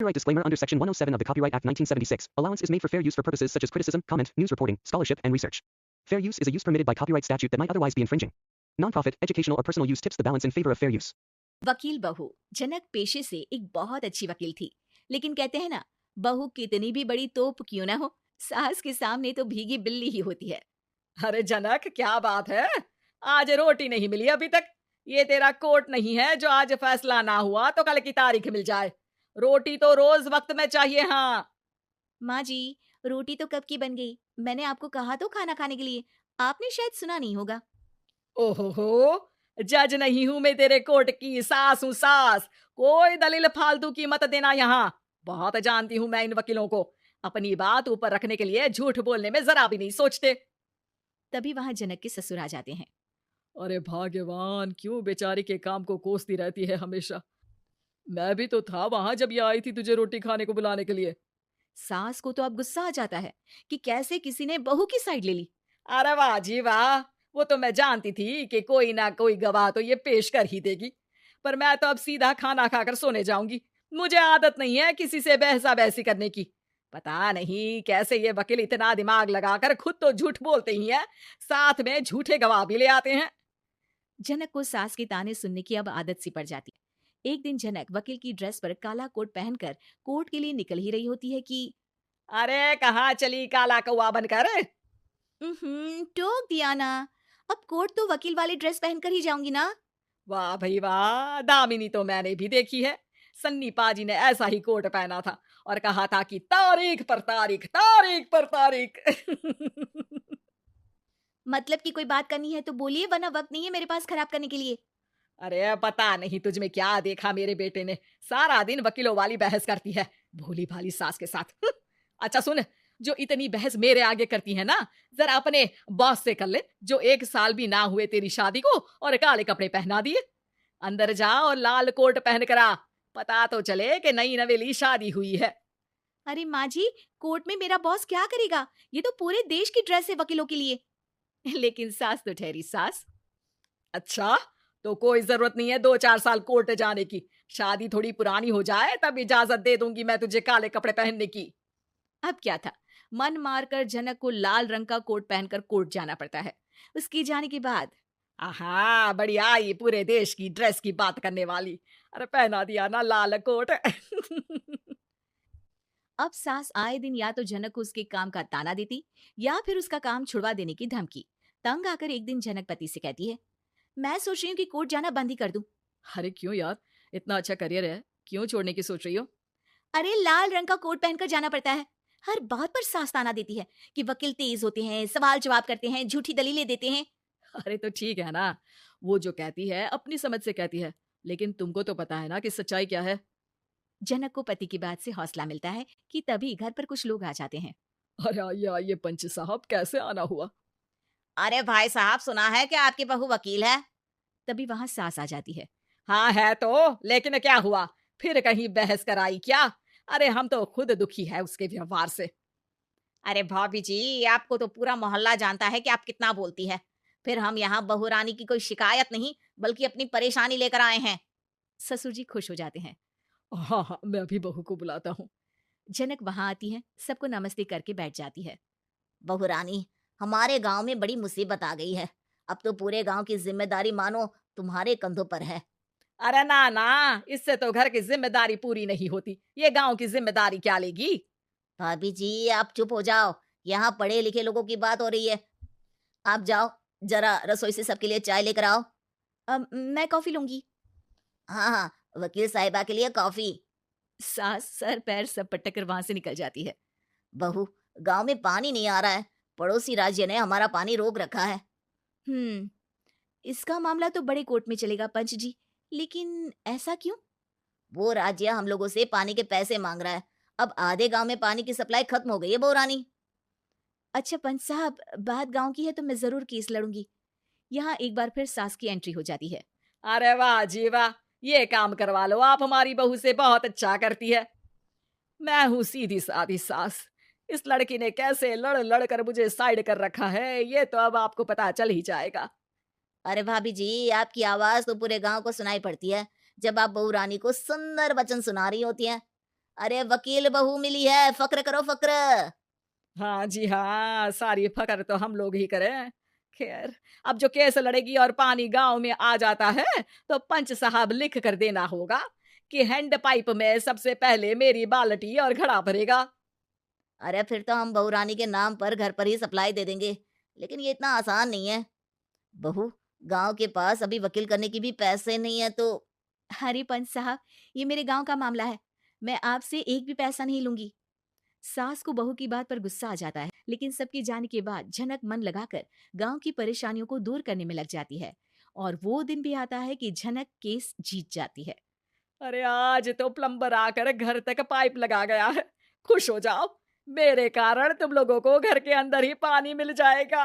Copyright disclaimer under Section 107 of the Copyright Act 1976. Allowance is made for fair use for purposes such as criticism, comment, news reporting, scholarship, and research. Fair use is a use permitted by copyright statute that might otherwise be infringing. Non-profit, educational or personal use tips the balance in favor of fair use. वकील बहू जनक पेशे से एक बहुत अच्छी वकील थी, लेकिन कहते हैं ना, बहू कितनी भी बड़ी तोप क्यों ना हो, सास के सामने तो भीगी बिल्ली ही होती है। अरे जनक, क्या बात है? आज रोटी नहीं मिली अभी तक। ये तेरा कोर्ट नहीं है जो आज फैसला ना हुआ तो कल की तारीख मिल जाए। रोटी तो रोज वक्त में चाहिए। हाँ। माँ जी, रोटी तो कब की बन गई, मैंने आपको कहा तो खाना खाने के लिए, आपने शायद सुना नहीं होगा। ओहो, जज नहीं हूं मैं तेरे कोर्ट की, सास हूं सास। कोई दलील फालतू की मत देना यहाँ। बहुत जानती हूं मैं इन वकीलों को, अपनी बात ऊपर रखने के लिए झूठ बोलने में जरा भी नहीं सोचते। तभी वहां जनक के ससुर आ जाते हैं। अरे भाग्यवान, क्यों बेचारी के काम को कोसती रहती है हमेशा। मैं भी तो था वहां जब ये आई थी तुझे रोटी खाने को बुलाने के लिए। सास को तो अब गुस्सा आ जाता है कि कैसे किसी ने बहू की साइड ले ली। अरे वाह जी वाह, वो तो मैं जानती थी कि कोई ना कोई गवाह तो ये पेश कर ही देगी। पर मैं तो अब सीधा खाना खाकर सोने जाऊंगी। मुझे आदत नहीं है किसी से बहसा बहसी करने की। पता नहीं कैसे ये वकील इतना दिमाग लगाकर खुद तो झूठ बोलते ही हैं, साथ में झूठे गवाह भी ले आते हैं। जनक को सास के ताने सुनने की अब आदत सी पड़ जाती है। एक दिन जनक वकील की ड्रेस पर काला कोट पहनकर कोर्ट के लिए निकल ही रही होती है कि अरे कहाँ चली काला कौवा बनकर? टोक दिया ना, अब कोर्ट तो वकील वाली ड्रेस पहनकर ही जाऊंगी ना। वाह भाई वाह, दामिनी तो मैंने भी देखी है। सन्नी पाजी ने ऐसा ही कोट पहना था और कहा था कि तारीख पर तारीख, तारीख पर तारीख। मतलब कि कोई बात करनी है तो बोलिए, वरना वक्त नहीं है मेरे पास खराब करने के लिए। अरे पता नहीं तुझ में क्या देखा मेरे बेटे ने, सारा दिन वकीलों वाली बहस करती है, भोली भाली सास के साथ। अच्छा सुन, जो इतनी बहस मेरे आगे करती है ना, जरा अपने बॉस से कर ले, जो 1 साल भी ना हुए तेरी शादी को और काले कपड़े पहना दिए। अंदर जा और लाल कोट पहन कर आ, पता तो चले कि नई नवेली शादी हुई है। अरे माँ जी, कोर्ट में मेरा बॉस क्या करेगा, ये तो पूरे देश की ड्रेस है वकीलों के लिए। लेकिन सास तो ठहरी सास। अच्छा, तो कोई जरूरत नहीं है 2-4 साल कोर्ट जाने की। शादी थोड़ी पुरानी हो जाए तब इजाजत दे दूंगी मैं तुझे काले कपड़े पहनने की। अब क्या था, मन मारकर जनक को लाल रंग का कोट पहनकर कोर्ट जाना पड़ता है। उसके जाने के बाद आहा, बढ़िया आई पूरे देश की ड्रेस की बात करने वाली। अरे पहना दिया ना लाल कोट। अब सास आए दिन या तो जनक को उसके काम का ताना देती या फिर उसका काम छुड़वा देने की धमकी। तंग आकर एक दिन जनक पति से कहती है, मैं सोच रही हूँ कि कोर्ट जाना बंद ही कर दूं। अरे क्यों यार, इतना अच्छा करियर है, क्यों छोड़ने की सोच रही हो? अरे लाल रंग का कोट पहनकर जाना पड़ता है। हर बात पर सास ताना देती है कि वकील तेज होते हैं, सवाल जवाब करते हैं, झूठी दलीलें देते हैं। अरे तो ठीक है ना, वो जो कहती है अपनी समझ से कहती है, लेकिन तुमको तो पता है ना कि सच्चाई क्या है। जनक को पति की बात से हौसला मिलता है कि तभी घर पर कुछ लोग आ जाते हैं। अरे आइए आइए पंच साहब, कैसे आना हुआ? अरे भाई साहब, सुना है कि आपकी बहू वकील है। तभी वहां सास आ जाती है। हाँ है तो, लेकिन क्या हुआ, फिर कहीं बहस कराई क्या? अरे हम तो खुद दुखी है उसके व्यवहार से। अरे भाभी जी, आपको तो पूरा मोहल्ला जानता है कि आप कितना बोलती है। फिर हम यहाँ बहू रानी की कोई शिकायत नहीं, बल्कि अपनी परेशानी लेकर आए हैं। ससुर जी खुश हो जाते हैं। हाँ हाँ, मैं अभी बहू को बुलाता हूँ। जनक वहां आती है, सबको नमस्ते करके बैठ जाती है। बहू रानी, हमारे गांव में बड़ी मुसीबत आ गई है। अब तो पूरे गांव की जिम्मेदारी मानो तुम्हारे कंधों पर है। अरे ना ना, इससे तो घर की जिम्मेदारी पूरी नहीं होती, ये गांव की जिम्मेदारी क्या लेगी? भाभी जी, आप चुप हो जाओ, यहाँ पढ़े लिखे लोगों की बात हो रही है। आप जाओ, जरा रसोई से सबके लिए चाय लेकर आओ। अब मैं कॉफी लूंगी। हाँ हाँ, वकील साहिबा के लिए कॉफी। सास सर पैर सब पटक कर वहां से निकल जाती है। बहू, गांव में पानी नहीं आ रहा है, पड़ोसी राज्य ने हमारा पानी रोक रखा है। इसका मामला तो बड़े कोर्ट में चलेगा पंच जी, लेकिन ऐसा क्यों? वो राज्य हम लोगों से पानी के पैसे मांग रहा है। अब आधे गांव में पानी की सप्लाई खत्म हो गई है बहुरानी। अच्छा पंच साहब, बात गांव की है तो मैं जरूर केस लड़ूंगी। यहाँ एक बार फिर सास की एंट्री हो जाती है। अरे वाह जी वाह, ये काम करवा लो आप हमारी बहू से, बहुत अच्छा करती है। मैं हूँ सीधी सादी सास, इस लड़की ने कैसे लड़ लड़ कर मुझे साइड कर रखा है, ये तो अब आपको पता चल ही जाएगा। अरे भाभी जी, आपकी आवाज तो पूरे गांव को सुनाई पड़ती है जब आप बहू रानी को सुंदर वचन सुना रही होती हैं। अरे वकील बहू मिली है, फक्र करो फक्र। हाँ जी हाँ, सारी फकर तो हम लोग ही करें। खैर, अब जो केस लड़ेगी और पानी गांव में आ जाता है तो पंच साहब लिख कर देना होगा कि हैंड पाइप में सबसे पहले मेरी बाल्टी और घड़ा भरेगा। अरे फिर तो हम बहू रानी के नाम पर घर पर ही सप्लाई दे देंगे, लेकिन ये इतना आसान नहीं है। बहू, गांव के पास अभी वकील करने की भी पैसे नहीं है तो। अरे पंच साहब, ये मेरे गांव का मामला है, मैं आपसे एक भी पैसा नहीं लूंगी। सास को बहू की बात पर गुस्सा आ जाता है, लेकिन सबके जाने के बाद झनक मन लगाकर गांव की परेशानियों को दूर करने में लग जाती है। और वो दिन भी आता है कि झनक केस जीत जाती है। अरे आज तो प्लम्बर आकर घर तक पाइप लगा गया है। खुश हो जाओ, मेरे कारण तुम लोगों को घर के अंदर ही पानी मिल जाएगा।